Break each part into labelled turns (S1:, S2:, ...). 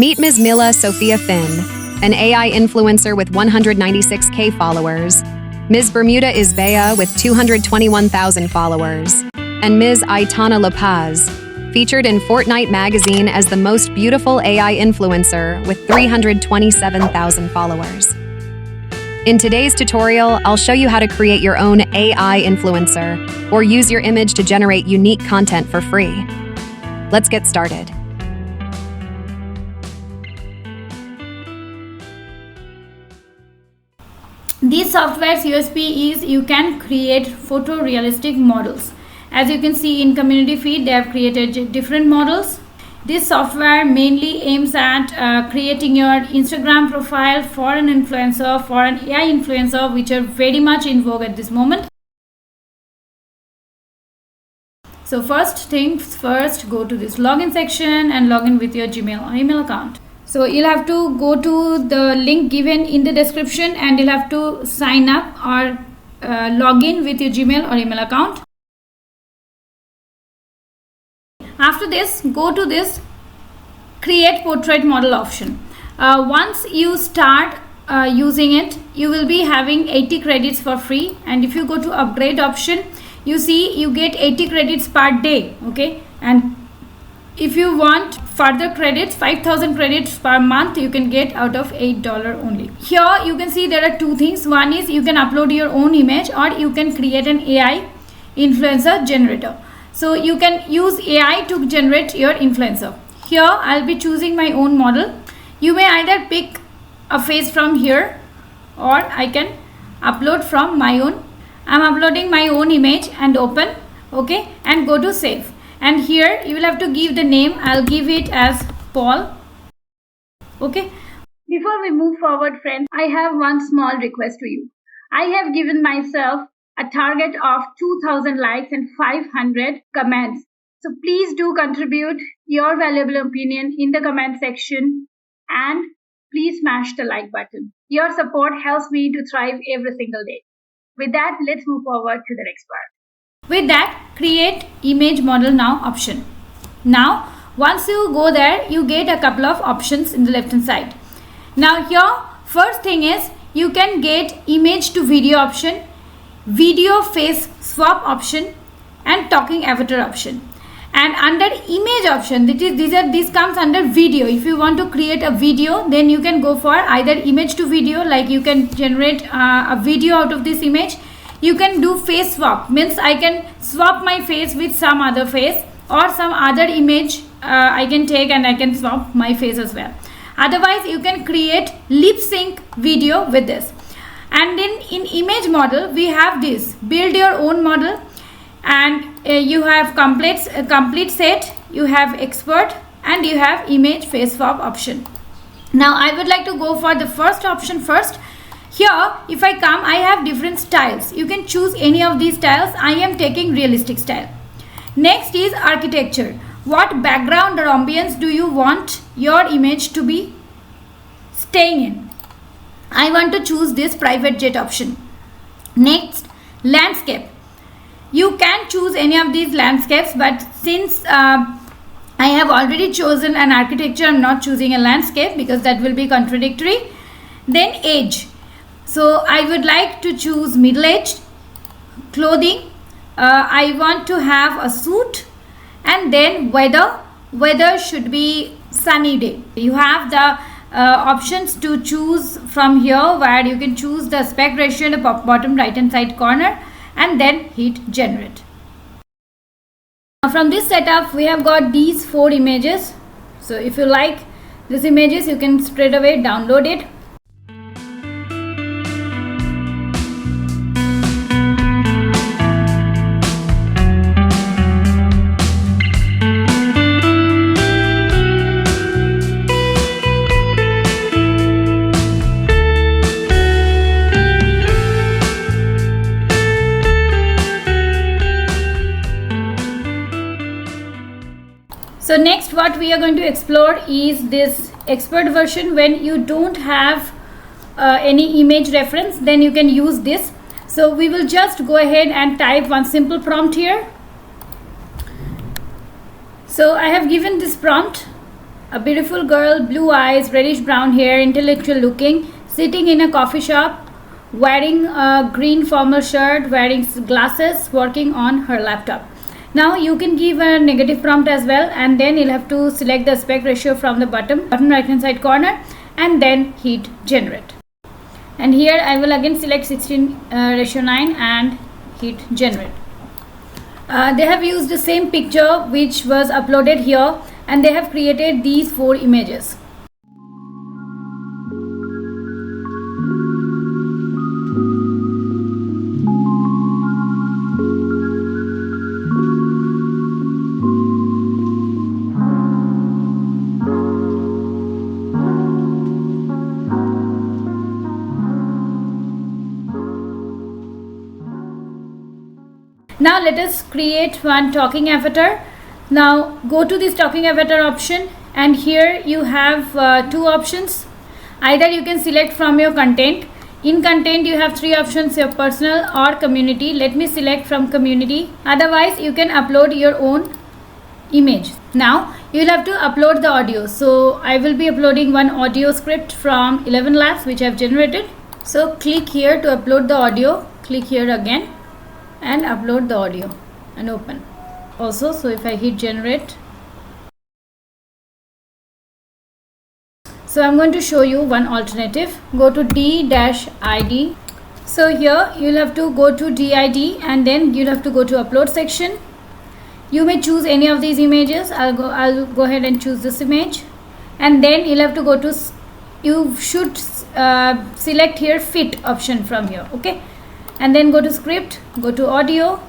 S1: Meet Ms. Mila Sophia Finn, an AI influencer with 196K followers. Ms. Bermuda is Bea with 221,000 followers. And Ms. Aitana La Paz, featured in Fortnite magazine as the most beautiful AI influencer with 327,000 followers. In today's tutorial, I'll show you how to create your own AI influencer or use your image to generate unique content for free. Let's get started.
S2: This software's USP is you can create photorealistic models. As you can see in community feed, they have created different models. This software mainly aims at creating your Instagram profile for an influencer, for an AI influencer, which are very much in vogue at this moment. So first things first, go to this login section and log in with your Gmail or email account. So you'll have to go to the link given in the description and you'll have to sign up or log in with your Gmail or email account. After this, go to this create portrait model option. Once you start using it, you will be having 80 credits for free, and if you go to upgrade option, you see you get 80 credits per day. Okay, and if you want further credits, 5,000 credits per month, you can get out of $8 only. Here you can see there are two things. One is you can upload your own image or you can create an AI influencer generator. So you can use AI to generate your influencer. Here I'll be choosing my own model. You may either pick a face from here or I can upload from my own. I'm uploading my own image and open. Okay, and go to save. And here you will have to give the name. I'll give it as Paul. Okay. Before we move forward, friends, I have one small request to you. I have given myself a target of 2,000 likes and 500 comments. So please do contribute your valuable opinion in the comment section and please smash the like button. Your support helps me to thrive every single day. With that, let's move forward to the next part. With that, create image model now option. Now, once you go there, you get a couple of options in the left hand side. Now here, first thing is you can get image to video option, video face swap option and talking avatar option. And under image option, this comes under video. If you want to create a video, then you can go for either image to video, like you can generate a video out of this image. You can do face swap, means I can swap my face with some other face or some other image I can take and I can swap my face as well. Otherwise, you can create lip sync video with this. And then in image model, we have this build your own model, and you have complete set, you have expert, and you have image face swap option. Now I would like to go for the first option first. Here if I come, I have different styles. You can choose any of these styles. I am taking realistic style. Next is architecture. What background or ambience do you want your image to be staying in? I want to choose this private jet option. Next, landscape. You can choose any of these landscapes, but since I have already chosen an architecture, I'm not choosing a landscape because that will be contradictory. Then age. So I would like to choose middle-aged. Clothing. I want to have a suit. And then weather should be sunny day. You have the options to choose from here, where you can choose the aspect ratio in the bottom right hand side corner and then hit generate. Now from this setup, we have got these 4 images. So if you like these images, you can straight away download it. So next what we are going to explore is this expert version. When you don't have any image reference, then you can use this. So we will just go ahead and type one simple prompt here. So I have given this prompt a beautiful girl, blue eyes, reddish brown hair, intellectual looking, sitting in a coffee shop, wearing a green formal shirt, wearing glasses, working on her laptop. Now you can give a negative prompt as well, and then you'll have to select the aspect ratio from the bottom right hand side corner and then hit generate. And here I will again select 16:9 and hit generate. They have used the same picture which was uploaded here, and they have created these 4 images. Now let us create one talking avatar. Now go to this talking avatar option, and here you have 2 options. Either you can select from your content. In content you have 3 options, your personal or community. Let me select from community. Otherwise you can upload your own image. Now you will have to upload the audio. So I will be uploading one audio script from 11 Labs which I have generated. So click here to upload the audio. Click here again and upload the audio and open. Also, so if I hit generate, so I'm going to show you one alternative. Go to D-ID. So here you'll have to go to DID and then you'll have to go to upload section. You may choose any of these images. I'll go ahead and choose this image, and then you'll have to go to, you should select here fit option from here, okay? And then go to script, go to audio.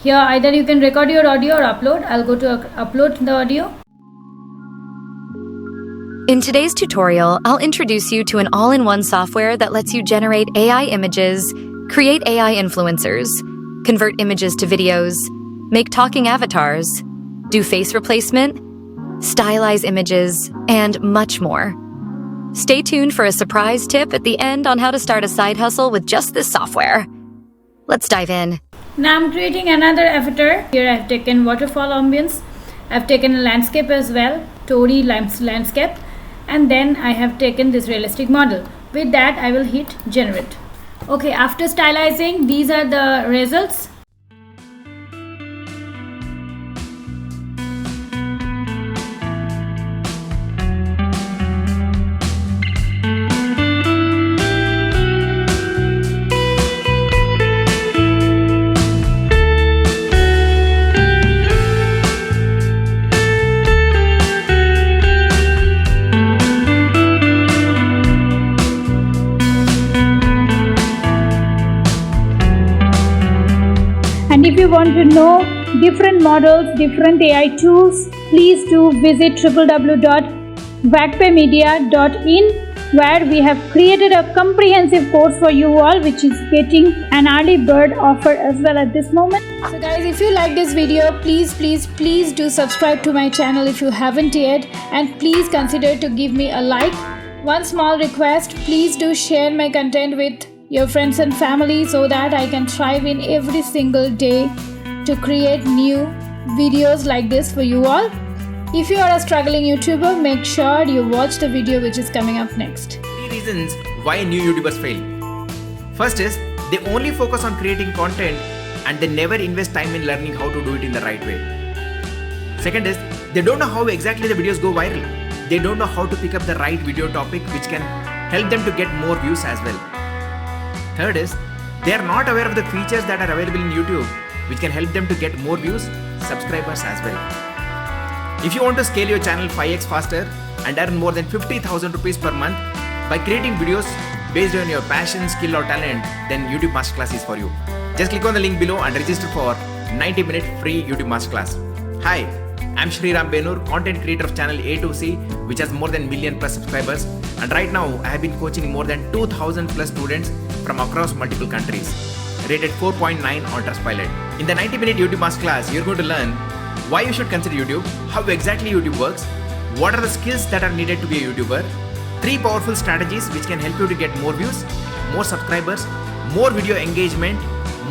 S2: Here either you can record your audio or upload. I'll go to upload the audio.
S3: In today's tutorial, I'll introduce you to an all-in-one software that lets you generate AI images, create AI influencers, convert images to videos, make talking avatars, do face replacement, stylize images, and much more. Stay tuned for a surprise tip at the end on how to start a side hustle with just this software. Let's dive in.
S2: Now I'm creating another avatar. Here I've taken waterfall ambience. I've taken a landscape as well, Tory landscape, and then I have taken this realistic model. With that I will hit generate. Okay, after stylizing, these are the results. And if you want to know different models, different AI tools, please do visit www.vagpemedia.in, where we have created a comprehensive course for you all, which is getting an early bird offer as well at this moment. So guys, if you like this video, please do subscribe to my channel if you haven't yet, and please consider to give me a like. One small request, please do share my content with your friends and family so that I can thrive in every single day to create new videos like this for you all. If you are a struggling YouTuber, make sure you watch the video which is coming up next.
S4: 3 reasons why new YouTubers fail. First is, they only focus on creating content and they never invest time in learning how to do it in the right way. Second is, they don't know how exactly the videos go viral. They don't know how to pick up the right video topic which can help them to get more views as well. Third is, they are not aware of the features that are available in YouTube which can help them to get more views, subscribers as well. If you want to scale your channel 5x faster and earn more than 50,000 rupees per month by creating videos based on your passion, skill or talent, then YouTube Masterclass is for you. Just click on the link below and register for 90-minute free YouTube Masterclass. Hi, I'm Sriram Benur, content creator of channel A2C, which has more than million plus subscribers. And right now, I have been coaching more than 2,000 plus students from across multiple countries, rated 4.9 on Trustpilot. In the 90-minute YouTube Masterclass, you're going to learn why you should consider YouTube, how exactly YouTube works, what are the skills that are needed to be a YouTuber, 3 powerful strategies which can help you to get more views, more subscribers, more video engagement,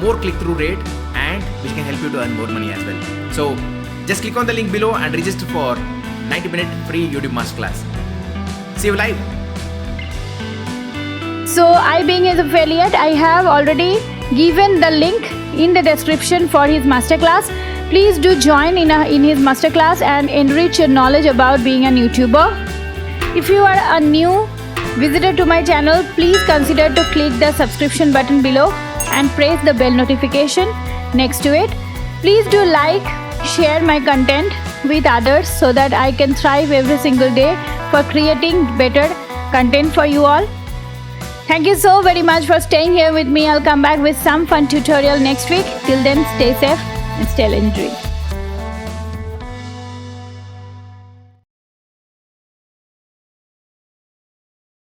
S4: more click-through rate, and which can help you to earn more money as well. So just click on the link below and register for 90-minute free YouTube masterclass. See you live.
S2: So I, being his affiliate, I have already given the link in the description for his masterclass. Please do join in his masterclass and enrich your knowledge about being an YouTuber. If you are a new visitor to my channel, please consider to click the subscription button below and press the bell notification next to it. Please do like, share my content with others so that I can thrive every single day for creating better content for you all. Thank you so very much for staying here with me. I'll come back with some fun tutorial next week. Till then, stay safe and stay legendary.